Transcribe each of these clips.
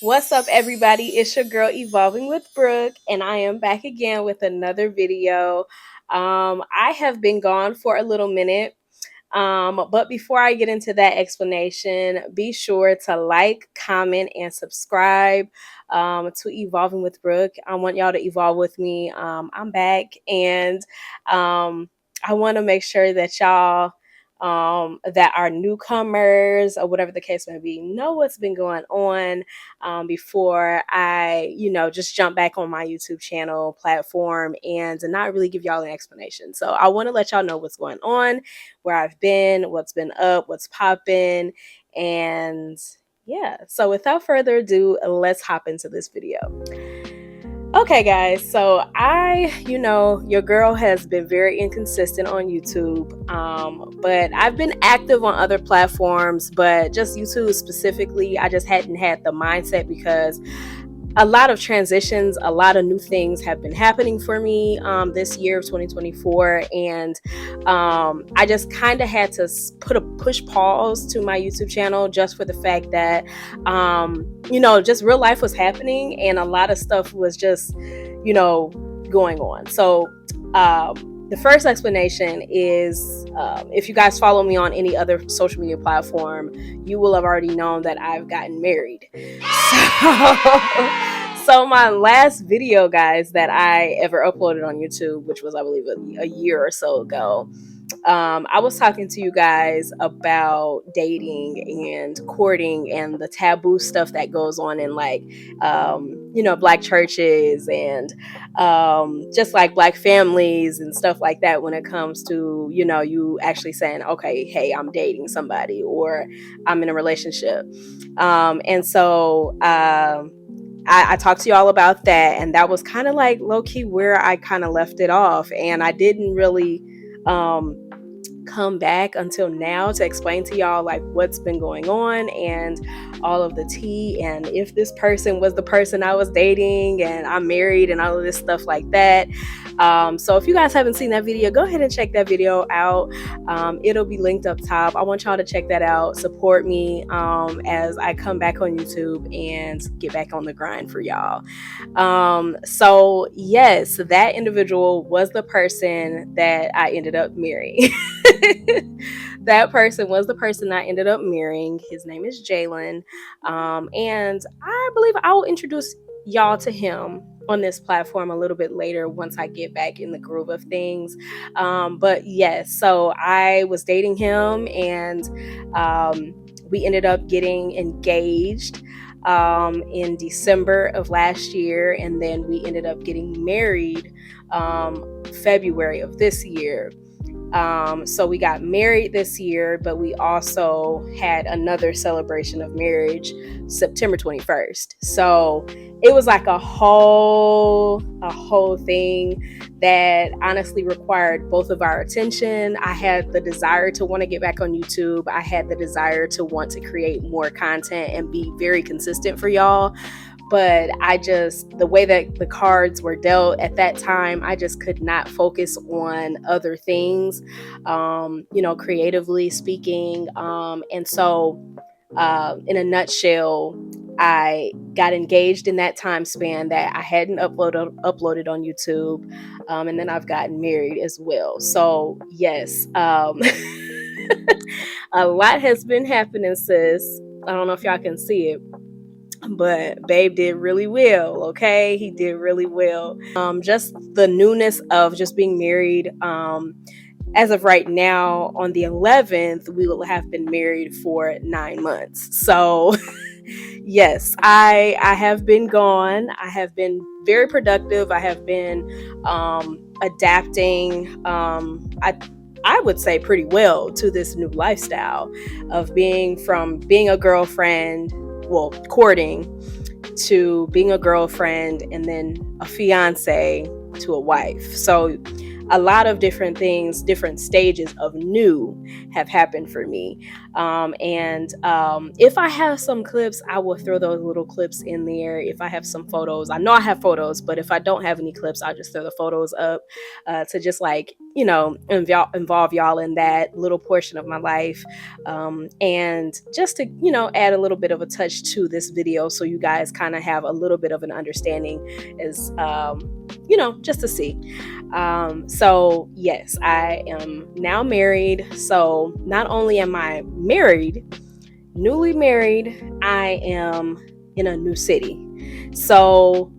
What's up, everybody? It's your girl Evolving with Brooke, and I am back again with another video. I have been gone for a little minute, but before I get into that explanation, be sure to like, comment, and subscribe to Evolving with Brooke. I want y'all to evolve with me. I'm back, and I want to make sure that y'all that are newcomers or whatever the case may be know what's been going on before I, just jump back on my YouTube channel platform and not really give y'all an explanation. So I want to let y'all know what's going on, where I've been, what's been up, what's popping, and yeah. So without further ado, let's hop into this video. Okay, guys, so your girl has been very inconsistent on YouTube, but I've been active on other platforms, but just YouTube specifically, I just hadn't had the mindset because a lot of transitions, a lot of new things have been happening for me this year of 2024, and I just kind of had to put a push pause to my YouTube channel just for the fact that just real life was happening and a lot of stuff was just going on. So the first explanation is if you guys follow me on any other social media platform, you will have already known that I've gotten married. So my last video, guys, that I ever uploaded on YouTube, which was, I believe, a year or so ago, I was talking to you guys about dating and courting and the taboo stuff that goes on in Black churches and just like Black families and stuff like that when it comes to, you actually saying, okay, hey, I'm dating somebody or I'm in a relationship. I talked to y'all about that, and that was kind of like low-key where I kind of left it off, and I didn't really come back until now to explain to y'all like what's been going on and all of the tea, and if this person was the person I was dating and I'm married and all of this stuff like that. So if you guys haven't seen that video, go ahead and check that video out. It'll be linked up top. I want y'all to check that out. Support me as I come back on YouTube and get back on the grind for y'all. So yes, that individual was the person that I ended up marrying. That person was the person I ended up marrying. His name is Jalen. And I believe I will introduce y'all to him on this platform a little bit later once I get back in the groove of things. But yes, so I was dating him, and we ended up getting engaged in December of last year, and then we ended up getting married February of this year. So we got married this year, but we also had another celebration of marriage September 21st. So it was like a whole thing that honestly required both of our attention. I had the desire to want to get back on YouTube. I had the desire to want to create more content and be very consistent for y'all. But the way that the cards were dealt at that time, I just could not focus on other things, creatively speaking. And so, in a nutshell, I got engaged in that time span that I hadn't uploaded on YouTube. And then I've gotten married as well. So yes, a lot has been happening, sis. I don't know if y'all can see it, but babe did really well. Okay, he did really well. Just the newness of just being married. As of right now, on the 11th, we will have been married for 9 months. So yes, I have been gone. I have been very productive. I have been adapting. I would say pretty well to this new lifestyle of being a girlfriend, courting, to being a girlfriend, and then a fiance to a wife. So a lot of different things, different stages of new have happened for me. If I have some clips, I will throw those little clips in there. If I have some photos, I know I have photos, but if I don't have any clips, I'll just throw the photos up to just like involve y'all in that little portion of my life, and just to add a little bit of a touch to this video, so you guys kind of have a little bit of an understanding, as just to see. So yes, I am now married. So not only am I newly married, I am in a new city. So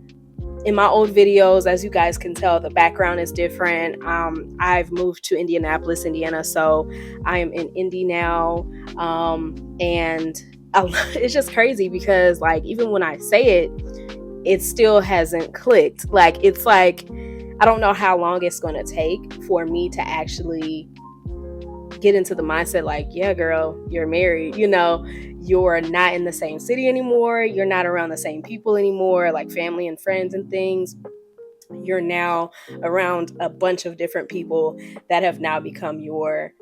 in my old videos, as you guys can tell, the background is different. I've moved to Indianapolis, Indiana, so I am in Indy now. And it's just crazy because, like, even when I say it, it still hasn't clicked. Like, it's like, I don't know how long it's going to take for me to actually get into the mindset, like, yeah, girl, you're married. You're not in the same city anymore. You're not around the same people anymore, like family and friends and things. You're now around a bunch of different people that have now become your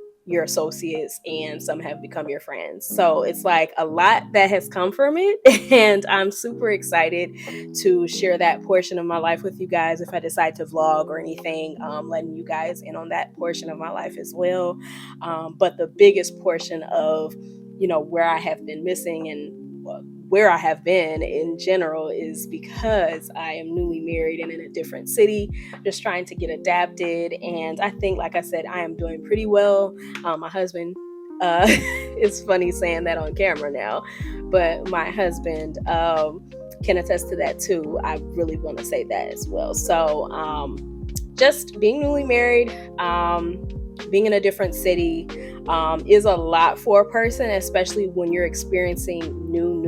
associates, and some have become your friends. So it's like a lot that has come from it, and I'm super excited to share that portion of my life with you guys. If I decide to vlog or anything, letting you guys in on that portion of my life as well. But the biggest portion of where I have been missing and where I have been in general is because I am newly married and in a different city, just trying to get adapted. And I think, like I said, I am doing pretty well. My husband, it's funny saying that on camera now, but my husband can attest to that too. I really want to say that as well. So just being newly married, being in a different city, is a lot for a person, especially when you're experiencing new,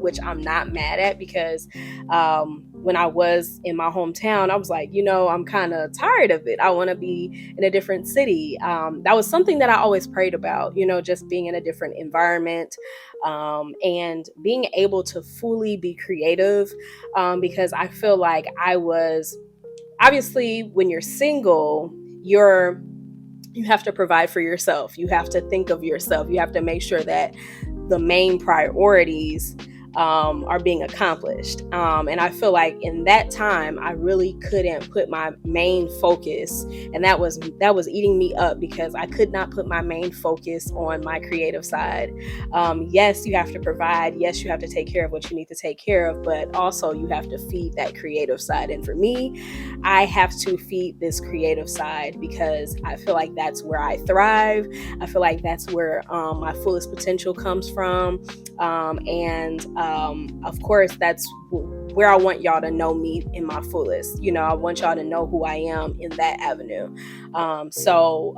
which I'm not mad at, because when I was in my hometown, I was like, I'm kind of tired of it. I want to be in a different city. That was something that I always prayed about, just being in a different environment, and being able to fully be creative, because I feel like I was, obviously, when you're single, you have to provide for yourself. You have to think of yourself. You have to make sure that the main priorities are being accomplished. And I feel like in that time, I really couldn't put my main focus, and that was eating me up, because I could not put my main focus on my creative side. Yes, you have to provide. Yes, you have to take care of what you need to take care of, but also you have to feed that creative side. And for me, I have to feed this creative side, because I feel like that's where I thrive. I feel like that's where my fullest potential comes from. And of course, that's where I want y'all to know me in my fullest. I want y'all to know who I am in that avenue. So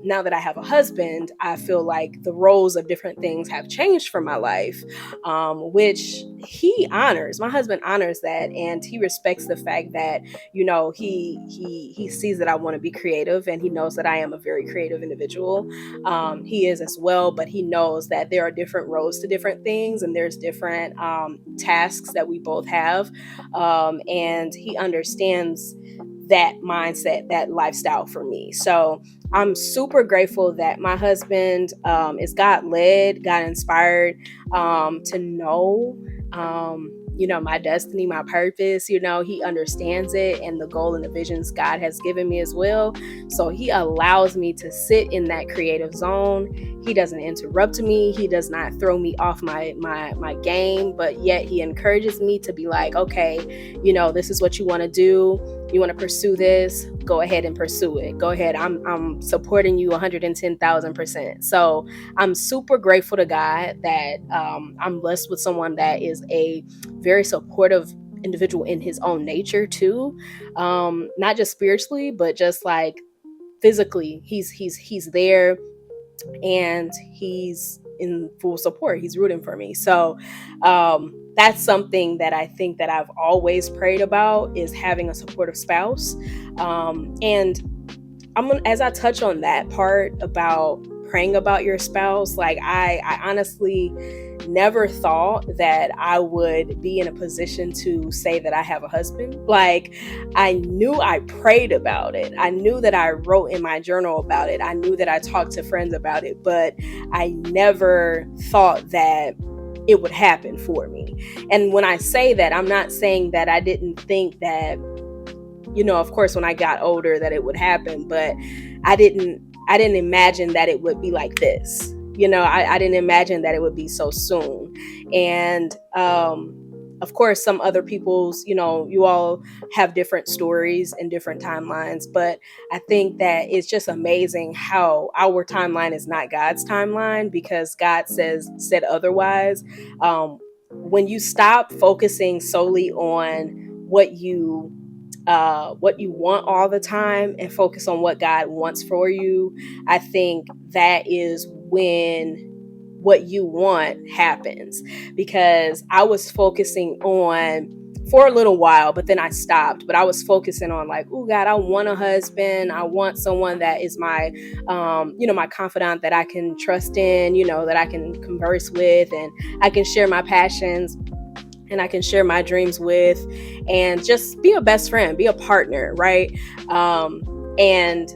now that I have a husband, I feel like the roles of different things have changed for my life, which he honors. My husband honors that, and he respects the fact that, he sees that I want to be creative, and he knows that I am a very creative individual. He is as well, but he knows that there are different roles to different things, and there's different tasks that we both have. And he understands that mindset, that lifestyle for me. So I'm super grateful that my husband is God led, God inspired, to know, my destiny, my purpose. He understands it, and the goal and the visions God has given me as well. So he allows me to sit in that creative zone. He doesn't interrupt me. He does not throw me off my game, but yet he encourages me to be like, okay, this is what you want to do. You want to pursue this, go ahead and pursue it. Go ahead. I'm supporting you 110,000%. So I'm super grateful to God that I'm blessed with someone that is a very supportive individual in his own nature too. Not just spiritually, but just like physically. He's there, and he's in full support. He's rooting for me. So that's something that I think that I've always prayed about, is having a supportive spouse. And as I touch on that part about praying about your spouse, like I honestly never thought that I would be in a position to say that I have a husband. Like, I knew I prayed about it. I knew that I wrote in my journal about it. I knew that I talked to friends about it, but I never thought that it would happen for me. And when I say that, I'm not saying that I didn't think that of course, when I got older that it would happen, but I didn't imagine that it would be like this. I didn't imagine that it would be so soon. And of course, some other people's, you all have different stories and different timelines, but I think that it's just amazing how our timeline is not God's timeline, because God said otherwise. When you stop focusing solely on what you want all the time and focus on what God wants for you, I think that is when what you want happens. Because I was focusing on for a little while, but then I stopped. But I was focusing on like, oh God, I want a husband. I want someone that is my, my confidant, that I can trust in, that I can converse with, and I can share my passions, and I can share my dreams with, and just be a best friend, be a partner, right? And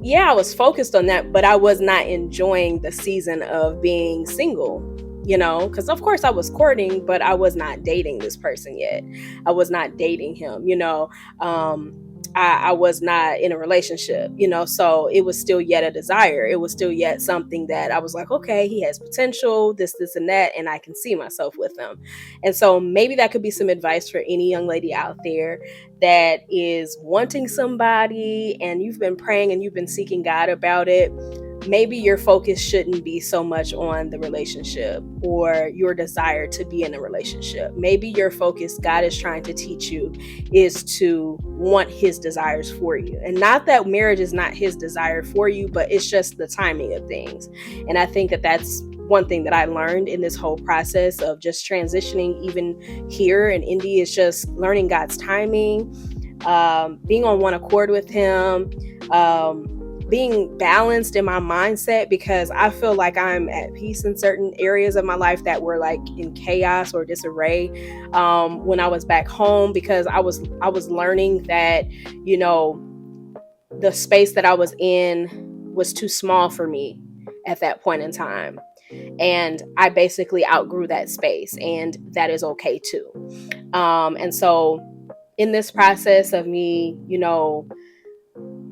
yeah, I was focused on that, but I was not enjoying the season of being single, because of course I was courting, but I was not dating this person yet. I was not dating him, I was not in a relationship, so it was still yet a desire. It was still yet something that I was like, okay, he has potential, this, and that, and I can see myself with him. And so maybe that could be some advice for any young lady out there that is wanting somebody, and you've been praying and you've been seeking God about it. Maybe your focus shouldn't be so much on the relationship or your desire to be in a relationship. Maybe your focus, God is trying to teach you, is to want his desires for you. And not that marriage is not his desire for you, but it's just the timing of things. And I think that that's one thing that I learned in this whole process of just transitioning, even here in Indy, is just learning God's timing, being on one accord with him, being balanced in my mindset, because I feel like I'm at peace in certain areas of my life that were like in chaos or disarray when I was back home, because I was learning that, the space that I was in was too small for me at that point in time. And I basically outgrew that space, and that is okay too. And so in this process of me,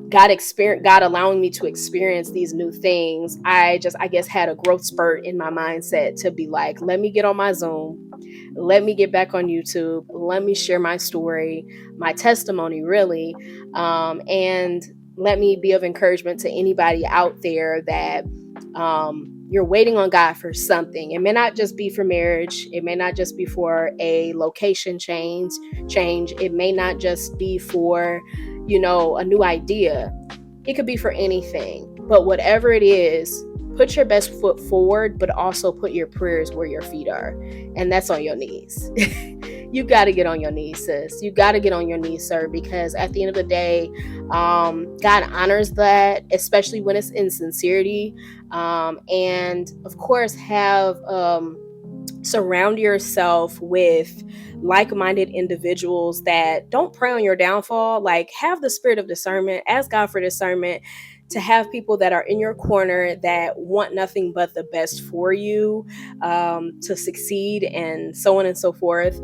God allowing me to experience these new things, I guess had a growth spurt in my mindset to be like, let me get on my Zoom, let me get back on YouTube, let me share my story, my testimony really, and let me be of encouragement to anybody out there that you're waiting on God for something. It may not just be for marriage. It may not just be for a location change. It may not just be for, a new idea. It could be for anything. But whatever it is, put your best foot forward, but also put your prayers where your feet are. And that's on your knees. You got to get on your knees, sis. You got to get on your knees, sir, because at the end of the day, God honors that, especially when it's in sincerity. And of course, surround yourself with like-minded individuals that don't prey on your downfall. Like, have the spirit of discernment, ask God for discernment, to have people that are in your corner that want nothing but the best for you, to succeed, and so on and so forth.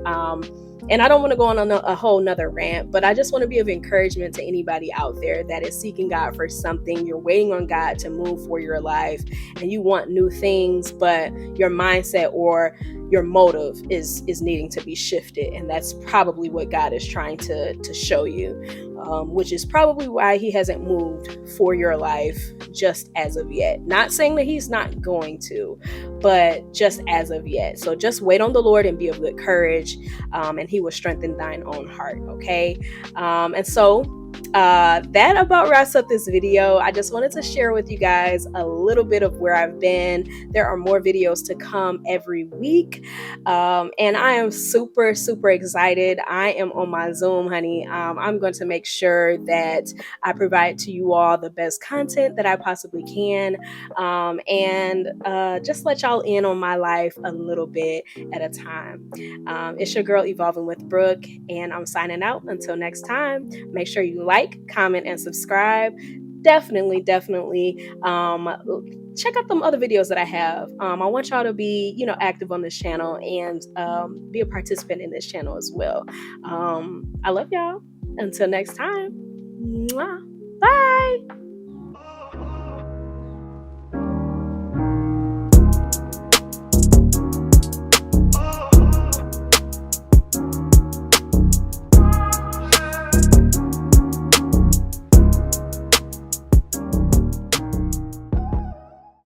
And I don't want to go on a whole nother rant, but I just want to be of encouragement to anybody out there that is seeking God for something. You're waiting on God to move for your life, and you want new things, but your mindset or your motive is needing to be shifted. And that's probably what God is trying to show you, which is probably why he hasn't moved for your life just as of yet. Not saying that he's not going to, but just as of yet. So just wait on the Lord and be of good courage, and he will strengthen thine own heart. Okay. And so that about wraps up this video. I just wanted to share with you guys a little bit of where I've been. There are more videos to come every week, and I am super excited. I am on my Zoom, honey. I'm going to make sure that I provide to you all the best content that I possibly can, and just let y'all in on my life a little bit at a time. It's your girl Evolving with Brooke, and I'm signing out. Until next time, make sure you like, comment, and subscribe. Definitely check out them other videos that I have. I want y'all to be, active on this channel, and be a participant in this channel as well. I love y'all. Until next time, mwah, bye.